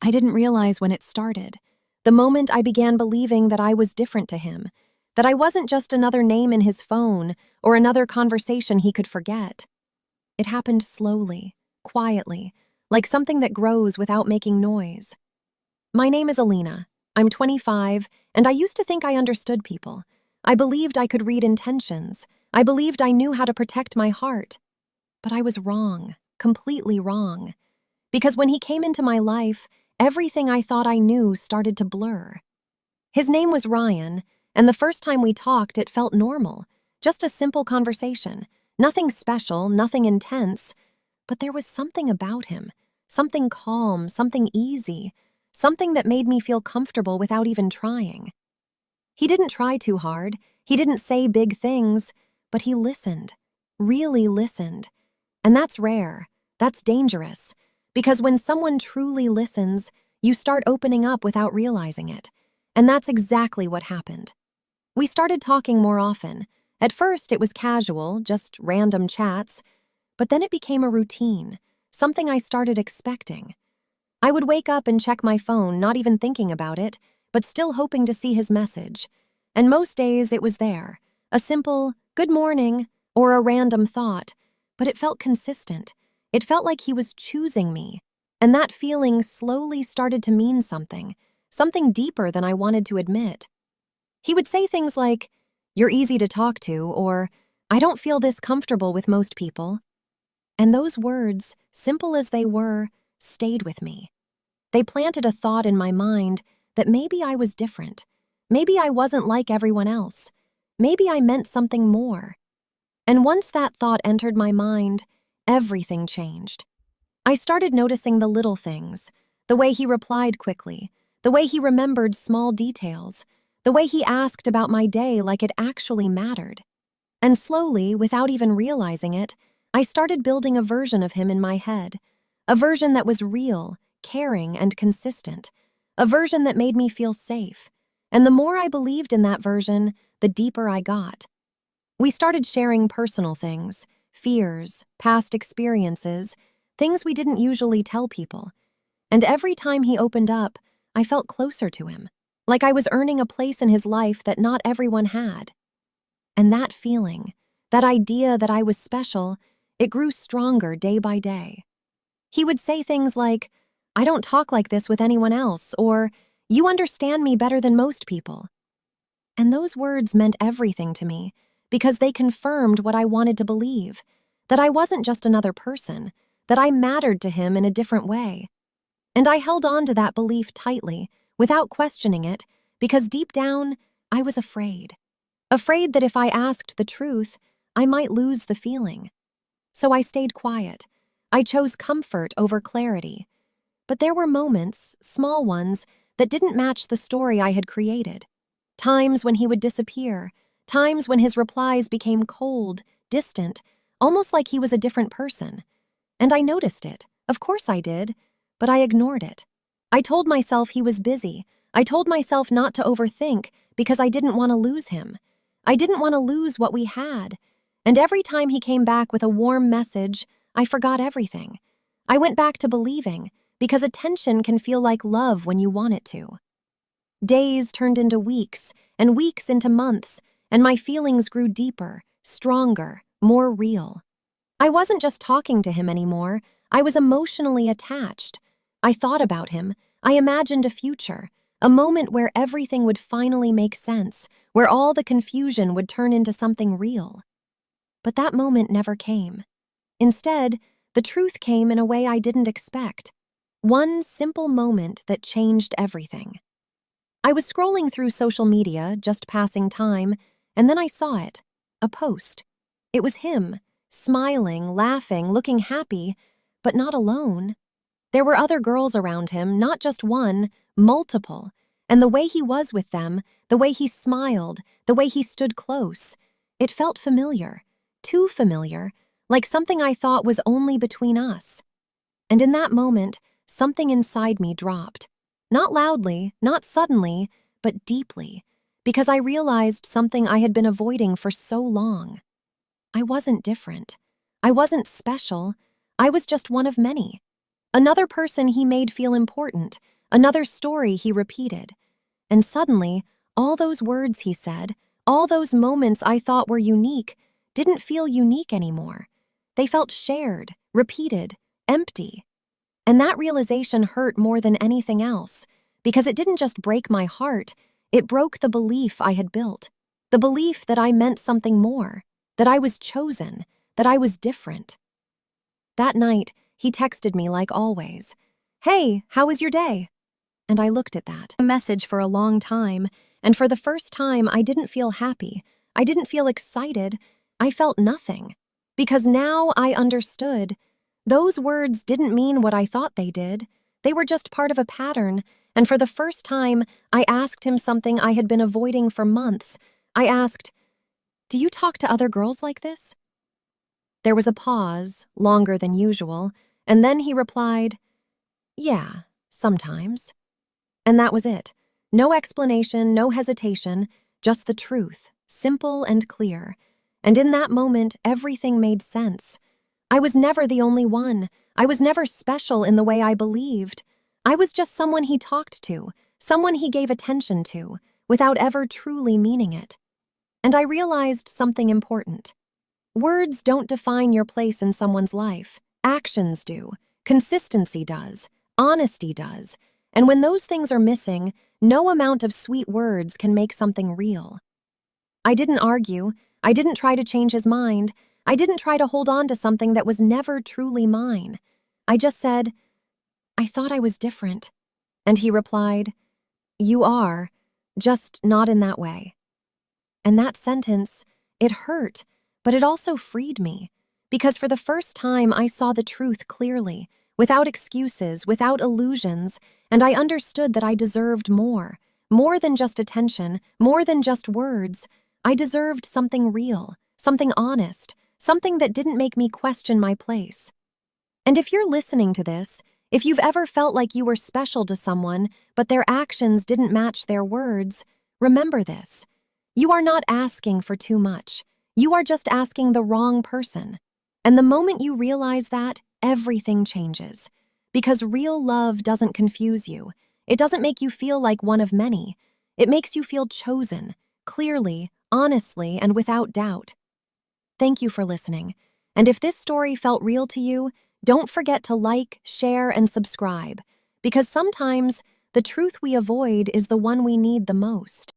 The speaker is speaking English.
I didn't realize when it started. The moment I began believing that I was different to him, that I wasn't just another name in his phone or another conversation he could forget. It happened slowly, quietly, like something that grows without making noise. My name is Alina. I'm 25, and I used to think I understood people. I believed I could read intentions. I believed I knew how to protect my heart. But I was wrong, completely wrong. Because when he came into my life, everything I thought I knew started to blur. His name was Ryan, and the first time we talked, it felt normal. Just a simple conversation. Nothing special, nothing intense. But there was something about him. Something calm, something easy. Something that made me feel comfortable without even trying. He didn't try too hard. He didn't say big things. But he listened. Really listened. And that's rare. That's dangerous. Because when someone truly listens, you start opening up without realizing it. And that's exactly what happened. We started talking more often. At first, it was casual, just random chats. But then it became a routine, something I started expecting. I would wake up and check my phone, not even thinking about it, but still hoping to see his message. And most days it was there, a simple, "good morning," or a random thought. But it felt consistent. It felt like he was choosing me. And that feeling slowly started to mean something deeper than I wanted to admit. He would say things like, "You're easy to talk to," or "I don't feel this comfortable with most people." And those words, simple as they were, stayed with me. They planted a thought in my mind that maybe I was different. Maybe I wasn't like everyone else. Maybe I meant something more. And once that thought entered my mind, everything changed. I started noticing the little things, the way he replied quickly, the way he remembered small details, the way he asked about my day like it actually mattered. And slowly, without even realizing it, I started building a version of him in my head, a version that was real, caring, and consistent, a version that made me feel safe. And the more I believed in that version, the deeper I got. We started sharing personal things, fears, past experiences, things we didn't usually tell people. And every time he opened up, I felt closer to him, like I was earning a place in his life that not everyone had. And that feeling, that idea that I was special, it grew stronger day by day. He would say things like, "I don't talk like this with anyone else," or "You understand me better than most people." And those words meant everything to me because they confirmed what I wanted to believe, that I wasn't just another person, that I mattered to him in a different way. And I held on to that belief tightly, without questioning it, because deep down, I was afraid. Afraid that if I asked the truth, I might lose the feeling. So I stayed quiet. I chose comfort over clarity. But there were moments, small ones, that didn't match the story I had created. Times when he would disappear, times when his replies became cold, distant, almost like he was a different person. And I noticed it. Of course I did. But I ignored it. I told myself he was busy. I told myself not to overthink because I didn't want to lose him. I didn't want to lose what we had. And every time he came back with a warm message, I forgot everything. I went back to believing, because attention can feel like love when you want it to. Days turned into weeks, and weeks into months, and my feelings grew deeper, stronger, more real. I wasn't just talking to him anymore. I was emotionally attached. I thought about him. I imagined a future, a moment where everything would finally make sense, where all the confusion would turn into something real. But that moment never came. Instead, the truth came in a way I didn't expect. One simple moment that changed everything. I was scrolling through social media, just passing time, and then I saw it. A post. It was him, smiling, laughing, looking happy, but not alone. There were other girls around him, not just one, multiple. And the way he was with them, the way he smiled, the way he stood close, it felt familiar, too familiar, like something I thought was only between us. And in that moment, something inside me dropped. Not loudly, not suddenly, but deeply, because I realized something I had been avoiding for so long. I wasn't different. I wasn't special. I was just one of many. Another person he made feel important, another story he repeated. And suddenly, all those words he said, all those moments I thought were unique, didn't feel unique anymore. They felt shared, repeated, empty. And that realization hurt more than anything else, because it didn't just break my heart, it broke the belief I had built. The belief that I meant something more, that I was chosen, that I was different. That night, he texted me like always. "Hey, how was your day?" And I looked at that message for a long time, and for the first time, I didn't feel happy. I didn't feel excited. I felt nothing. Because now I understood. Those words didn't mean what I thought they did. They were just part of a pattern, and for the first time, I asked him something I had been avoiding for months. I asked, "Do you talk to other girls like this?" There was a pause, longer than usual, and then he replied, "Yeah, sometimes." And that was it. No explanation, no hesitation, just the truth, simple and clear. And in that moment, everything made sense. I was never the only one. I was never special in the way I believed. I was just someone he talked to, someone he gave attention to, without ever truly meaning it. And I realized something important. Words don't define your place in someone's life. Actions do. Consistency does. Honesty does. And when those things are missing, no amount of sweet words can make something real. I didn't argue. I didn't try to change his mind. I didn't try to hold on to something that was never truly mine. I just said, "I thought I was different." And he replied, "You are, just not in that way." And that sentence, it hurt, but it also freed me. Because for the first time, I saw the truth clearly, without excuses, without illusions, and I understood that I deserved more. More than just attention, more than just words. I deserved something real, something honest, something that didn't make me question my place. And if you're listening to this, if you've ever felt like you were special to someone, but their actions didn't match their words, remember this. You are not asking for too much. You are just asking the wrong person. And the moment you realize that, everything changes. Because real love doesn't confuse you. It doesn't make you feel like one of many. It makes you feel chosen, clearly, honestly, and without doubt. Thank you for listening. And if this story felt real to you, don't forget to like, share, and subscribe. Because sometimes the truth we avoid is the one we need the most.